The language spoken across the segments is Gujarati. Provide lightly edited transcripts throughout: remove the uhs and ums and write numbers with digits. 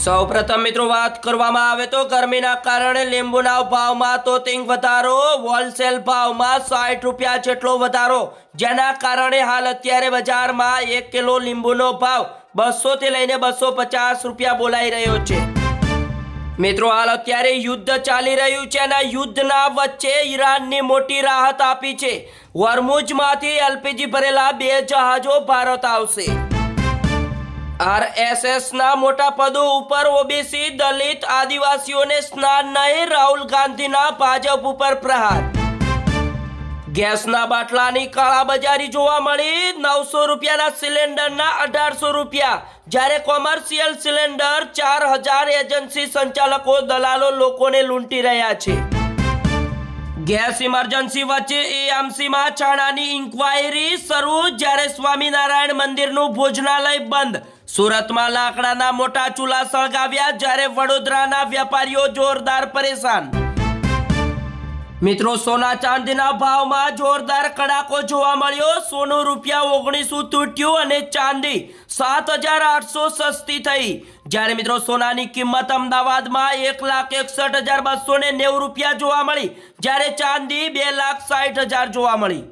સૌપ્રથમ મિત્રો વાત કરવામાં આવે તો ગરમીના કારણે લીંબુના ભાવમાં તોતિંગ વધારો, હોલસેલ ભાવમાં 60 રૂપિયા જેટલો વધારો, જેના કારણે હાલ અત્યારે બજારમાં 1 કિલો લીંબુનો ભાવ 200 થી લઈને 250 રૂપિયા બોલાઈ રહ્યો છે। મિત્રો હાલ અત્યારે યુદ્ધ ચાલી રહ્યું છે અને યુદ્ધના વચ્ચે ઈરાનની મોટી રાહત આપી છે। હોર્મુઝમાંથી એલપીજી ભરેલા 2 જહાજો ભારત આવશે। आरएसएस ના મોટા પદો ઉપર ઓબીસી, દલિત, આદિવાસીઓને સ્નાન નહીં, રાહુલ ગાંધીના ભાજપ ઉપર પ્રહાર। ગેસના બાટલાની કાળાબજારી જોવા મળી। 900 રૂપિયાના સિલિન્ડરના 1800 રૂપિયા, જ્યારે કોમર્શિયલ સિલિન્ડર 4000 એજન્સી સંચાલકો દલાલો લોકોને લૂંટી રહ્યા છે। ગેસ ઇમરજન્સી વચ્ચે એએમસીમાં ચાણાની ઇન્ક્વાયરી શરૂ, જ્યારે સ્વામિનારાયણ મંદિરનું ભોજનાલય બંધ। સુરતમાં લાકડાના મોટા ચૂલા સળગાવ્યા, જ્યારે વડોદરાના વેપારીઓ જોરદાર પરેશાન। મિત્રો સોના ચાંદીના ભાવમાં જોરદાર કડાકો જોવા મળ્યો। સોનું ₹19 તૂટ્યું અને ચાંદી 7800 સસ્તી થઈ, જ્યારે મિત્રો સોનાની કિંમત અમદાવાદમાં 1,61,290 રૂપિયા જોવા મળી, જ્યારે ચાંદી 2,60,000 જોવા મળી।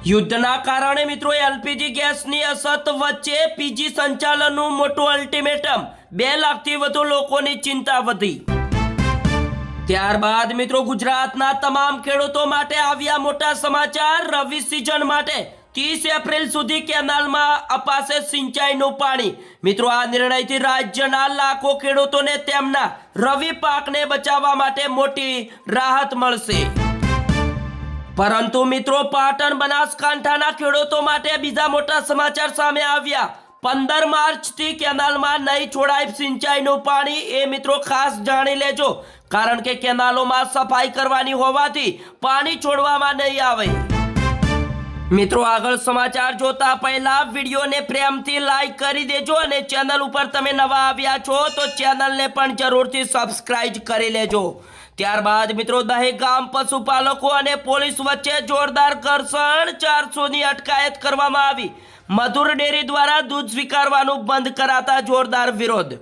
યુદ્ધના કારણે મિત્રો એલપીજી ગેસની અછત વચ્ચે પીજી સંચાલનનું મોટું અલ્ટિમેટમ, 2 લાખથી વધુ લોકોની ચિંતા વધી। ત્યારબાદ મિત્રો ગુજરાતના તમામ ખેડૂતો માટે આવ્યા મોટા સમાચાર। રવિ સિઝન માટે 30 એપ્રિલ સુધી કેનાલમાં અપાશે સિંચાઈનું પાણી। મિત્રો આ નિર્ણયથી રાજ્યના લાખો ખેડૂતોને તેમના રવિ પાકને બચાવવા માટે મોટી રાહત મળશે। પરંતુ મિત્રો પાટણ બનાસકાંઠાના ખેડૂતો માટે બીજા મોટા સમાચાર સામે આવ્યા। 15 માર્ચથી કેનાલમાં નહીં છોડાય સિંચાઈનું પાણી, એ મિત્રો ખાસ જાણી લેજો, કારણ કે કેનાલોમાં સફાઈ કરવાની હોવાથી પાણી છોડવામાં નહીં આવે। મિત્રો આગળ સમાચાર જોતા પહેલા વિડીયોને પ્રેમથી લાઈક કરી દેજો અને ચેનલ ઉપર તમે નવા આવ્યા છો તો ચેનલને પણ જરૂરથી સબસ્ક્રાઇબ કરી લેજો। ત્યારબાદ મિત્રો દહેગામ પશુપાલકો અને પોલીસ વચ્ચે જોરદાર ઘર્ષણ, 400ની અટકાયત કરવામાં આવી। મધુર ડેરી દ્વારા દૂધ સ્વીકારવાનું બંધ કરાતા જોરદાર વિરોધ।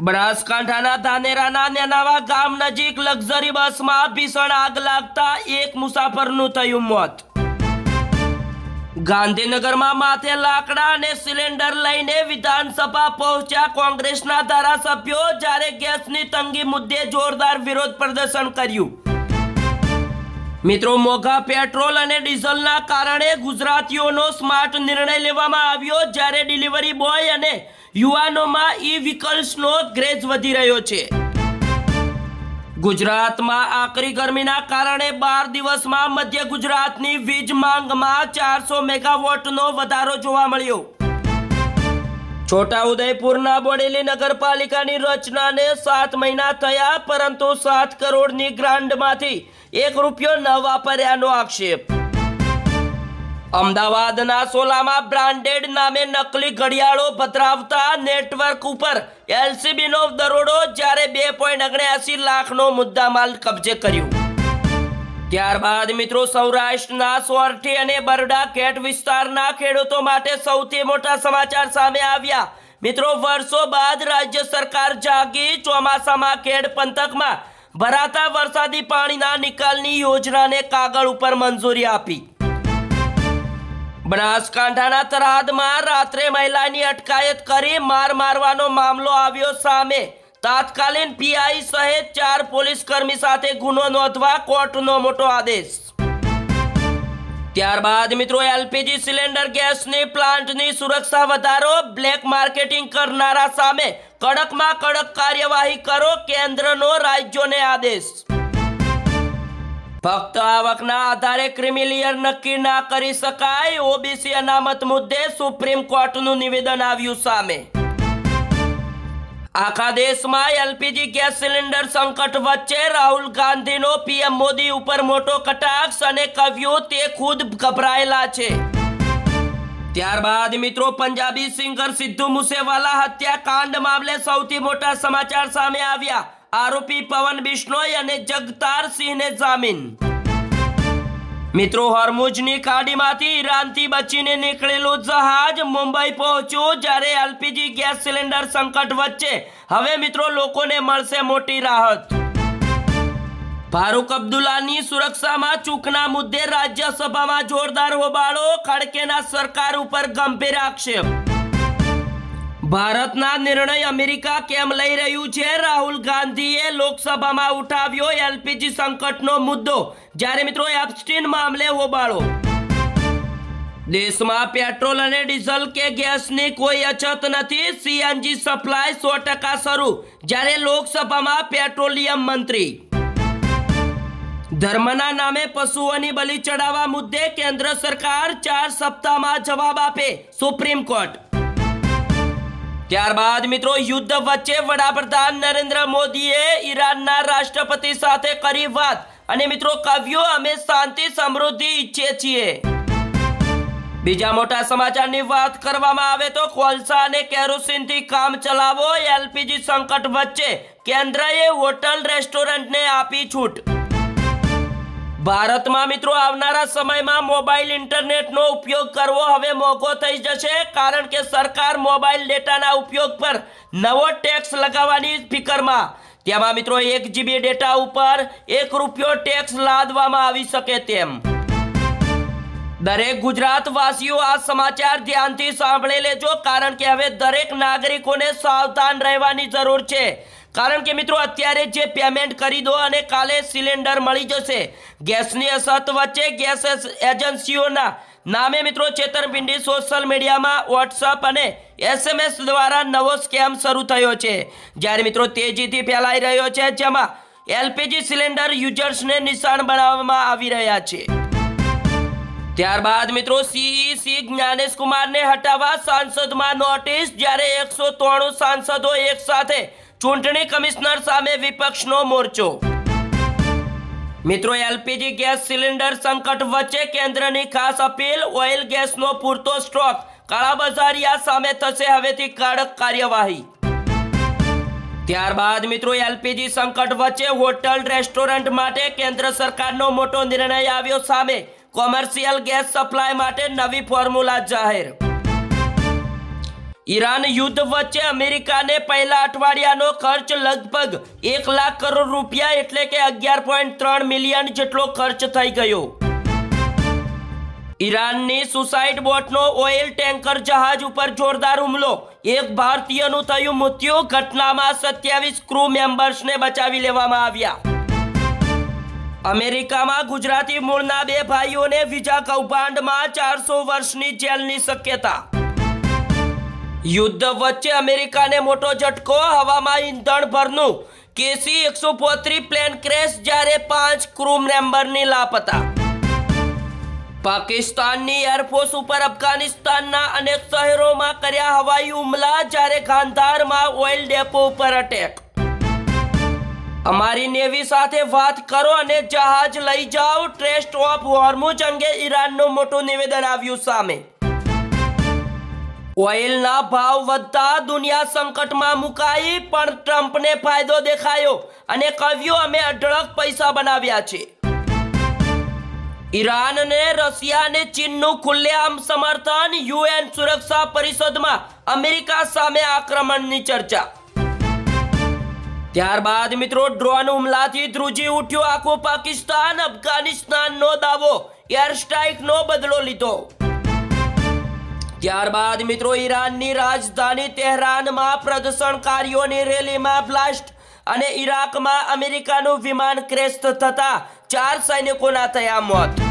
બનાસકાંઠાના ધાનેરાના નેનાવા ગામ નજીક લક્ઝરી બસમાં ભીષણ આગ લાગતા 1 મુસાફરનું થયું મોત। ગાંધીનગરમાં માથે લાકડા અને સિલિન્ડર લઈને વિધાનસભા પહોંચ્યા કોંગ્રેસના ધારાસભ્યો, જ્યારે ગેસની તંગી મુદ્દે જોરદાર વિરોધ પ્રદર્શન કર્યું। મિત્રો મોંઘા પેટ્રોલ અને ડીઝલના કારણે ગુજરાતીઓનો સ્માર્ટ નિર્ણય લેવામાં આવ્યો, જ્યારે ડિલિવરી બોય અને યુવાનોમાં ઈ વ્હીકલ્સનો ક્રેઝ વધી રહ્યો છે। ગુજરાતમાં આકરી ગરમીના કારણે 12 દિવસમાં મધ્ય ગુજરાતની વીજ માંગમાં 400 મેગાવોટનો વધારો જોવા મળ્યો। છોટાઉદેપુરના બોડેલી નગરપાલિકાની રચનાને 7 મહિના થયા, પરંતુ 7 કરોડની ગ્રાન્ટમાંથી ₹1 ન વાપર્યાનો આક્ષેપ। અમદાવાદના સોલામાં બ્રાન્ડેડ નામે નકલી ઘડિયાળો પધરાવતા નેટવર્ક ઉપર એલસીબીનો દરોડો, જ્યારે 2.79 લાખનો મુદ્દામાલ કબજે કર્યો। ત્યારબાદ મિત્રો સૌરાષ્ટ્રના સોરઠી અને બરડા ઘેટ વિસ્તારના ખેડૂતો માટે સૌથી મોટા સમાચાર સામે આવ્યા। મિત્રો વર્ષો બાદ રાજ્ય સરકાર જાગી। ચોમાસામાં ખેડ પંથકમાં ભરાતા વરસાદી પાણીના નિકાલની યોજનાને કાગળ ઉપર મંજૂરી આપી। બનાસકાંઠાના થરાદમાં રાત્રે મહિલાની અટકાયત કરી મારવાનો મામલો આવ્યો સામે। તાત્કાલિક પીઆઈ સહિત 4 પોલીસ કર્મી સાથે ગુનો નોંધવા કોર્ટનો મોટો આદેશ। ત્યારબાદ મિત્રો એલપીજી સિલિન્ડર ગેસની પ્લાન્ટની સુરક્ષા વધારો, બ્લેક માર્કેટિંગ કરનારા સામે કડકમાં કડક કાર્યવાહી કરો, કેન્દ્રનો રાજ્યોને આદેશ। ફક્ત આવકના આધારે ક્રિમિલિયર નક્કી ના કરી શકાય, ઓબીસી અનામત મુદ્દે સુપ્રીમ કોર્ટનું નિવેદન આવ્યું સામે। આખા દેશમાં એલપીજી ગેસ સિલિન્ડર સંકટ વચ્ચે રાહુલ ગાંધીનો પીએમ મોદી ઉપર મોટો કટાક્ષ અને કહ્યું તે ખુદ ગભરાયેલા છે। ત્યારબાદ મિત્રો પંજાબી સિંગર સિદ્ધુ મૂસેવાલા હત્યાકાંડ મામલે સૌથી મોટા સમાચાર સામે આવ્યા। આરોપી પવન બિશ્નોઈ અને જગતાર સિંહને જામીન। મિત્રો હોર્મુઝની ખાડીમાંથી ઈરાનથી બચીને નીકળેલું જહાજ મુંબઈ પહોંચ્યું, જ્યારે એલપીજી ગેસ સિલિન્ડર સંકટ વચ્ચે હવે મિત્રો લોકોને મળશે મોટી રાહત। ફારૂક અબ્દુલ્લાની સુરક્ષામાં ચૂકના મુદ્દે રાજ્યસભામાં જોરદાર હોબાળો, ખડકેના સરકાર ઉપર ગંભીર આક્ષેપ। ભારતના નિર્ણય અમેરિકા કેમ લઈ રહ્યું છે? રાહુલ ગાંધીએ લોકસભામાં ઉઠાવ્યો એલપીજી સંકટનો મુદ્દો, જ્યારે મિત્રો એપ્સ્ટીન મામલે હોબાળો। દેશમાં પેટ્રોલ અને ડીઝલ કે ગેસની કોઈ અછત નથી, સીએનજી સપ્લાય 100% શરૂ, જ્યારે લોકસભામાં પેટ્રોલિયમ મંત્રી। ધર્મના નામે પશુઓની બલિ ચડાવવા મુદ્દે કેન્દ્ર સરકાર 4 સપ્તાહમાં જવાબ આપે, સુપ્રીમ કોર્ટ। ત્યારબાદ મિત્રો યુદ્ધ વચ્ચે વડાપ્રધાન નરેન્દ્ર મોદીએ ઈરાનના રાષ્ટ્રપતિ સાથે કરી વાત, અને મિત્રો કહ્યું અમે શાંતિ સમૃદ્ધિ ઈચ્છીએ છીએ। બીજા મોટા સમાચારની વાત કરવામાં આવે તો કોલસા અને કેરોસીનથી કામ ચલાવો, એલપીજી સંકટ વચ્ચે કેન્દ્રએ હોટલ રેસ્ટોરન્ટને આપી છૂટ। ભારતમાં મિત્રો આવનારા સમયમાં મોબાઈલ ઇન્ટરનેટનો ઉપયોગ કરવો હવે મોંઘો થઈ જશે, કારણ કે સરકાર મોબાઈલ ડેટાના ઉપયોગ પર નવો ટેક્સ લગાવવાની ફિકરમાં। તેમાં મિત્રો 1 GB ડેટા ઉપર ₹1 ટેક્સ લાદવામાં આવી શકે તેમ। દરેક ગુજરાતવાસીઓ આ સમાચાર ધ્યાનથી સાંભળી લેજો, કારણ કે હવે દરેક નાગરિકોને સાવધાન રહેવાની જરૂર છે, કારણ કે મિત્રો અત્યારે જે પેમેન્ટ કરી દો અને કાલે સિલિન્ડર મળી જશે। ગેસની અછત વચ્ચે ગેસ એજન્સીઓના નામે મિત્રો છેતરપિંડી સોશિયલ મીડિયામાં વોટ્સઅપ અને SMS દ્વારા નવો સ્કેમ શરૂ થયો છે, જ્યારે મિત્રો તેજીથી ફેલાઈ રહ્યો છે, જેમાં એલપીજી સિલિન્ડર યુઝર્સને નિશાન બનાવવામાં આવી રહ્યા છે। ત્યારબાદ મિત્રો સીઈસી જ્ઞાનેશ કુમારને હટાવવા સાંસદમાં નોટિસ, જ્યારે 193 સાંસદો એક સાથે ચૂંટણી કમિશનર સામે વિપક્ષનો મોરચો। મિત્રો એલપીજી ગેસ સિલિન્ડર સંકટ વચ્ચે કેન્દ્રની ખાસ અપીલ, ઓઇલ ગેસનો પૂરતો સ્ટોક, કાળાબજારિયા સામે થશે હવેથી કડક કાર્યવાહી। ત્યારબાદ મિત્રો એલપીજી સંકટ વચ્ચે હોટલ રેસ્ટોરન્ટ માટે કેન્દ્ર સરકારનો મોટો નિર્ણય આવ્યો સામે, કોમર્શિયલ ગેસ સપ્લાય માટે નવી ફોર્મ્યુલા જાહેર। ઈરાન યુદ્ધ વચ્ચે અમેરિકાને પહેલા અઠવાડિયાનો ખર્ચ લગભગ ₹1 લાખ કરોડ, એટલે કે 11.3 મિલિયન જેટલો ખર્ચ થઈ ગયો। ઈરાનની સુસાઇડ બોટનો ઓઇલ ટેન્કર જહાજ ઉપર જોરદાર હુમલો, એક ભારતીયનું થયું મૃત્યુ, ઘટનામાં 27 ક્રૂ મેમ્બર્સને બચાવી લેવામાં આવ્યા। અમેરિકામાં ગુજરાતી મૂળના 2 ભાઈઓને વિઝા કૌભાંડમાં 400 વર્ષની જેલની શક્યતા। યુદ્ધ વચ્ચે અમેરિકાને મોટો ઝટકો, હવામાં ઈંધણ ભરનું KC-135 પ્લેન ક્રેશ, જ્યારે 5 ક્રૂ મેમ્બરની લાપતા। પાકિસ્તાનની એરફોર્સ ઉપર અફઘાનિસ્તાનના અનેક શહેરોમાં કર્યા હવાઈ હુમલા, જ્યારે ગાંધારમાં ઓઇલ ડેપો ઉપર અટેક। અમારી નેવી સાથે વાત કરો અને જહાજ લઈ જાઓ, સ્ટ્રેટ ઓફ હોર્મુઝ અંગે ઈરાનનું મોટું નિવેદન આવ્યું સામે। ઓઇલના ભાવ વધતા દુનિયા સંકટમાં મુકાઈ, પણ ટ્રમ્પને ફાયદો દેખાયો અને કહ્યું અમે અઢળક પૈસા બનાવ્યા છે। ઈરાન અને રશિયા અને ચીનનું ખુલ્લેઆમ સમર્થન, UN સુરક્ષા પરિષદમાં અમેરિકા સામે આક્રમણની ચર્ચા। ત્યારબાદ મિત્રો ડ્રોન હુમલાથી ધ્રુજી ઉઠ્યું આખું પાકિસ્તાન, અફઘાનિસ્તાનનો દાવો, એર સ્ટ્રાઇકનો બદલો લીધો। ત્યારબાદ મિત્રો ઈરાનની રાજધાની તેહરાનમાં પ્રદર્શનકારીઓની રેલીમાં બ્લાસ્ટ, અને ઈરાકમાં અમેરિકાનું વિમાન ક્રેશ થતા 4 સૈનિકોના થયા મોત।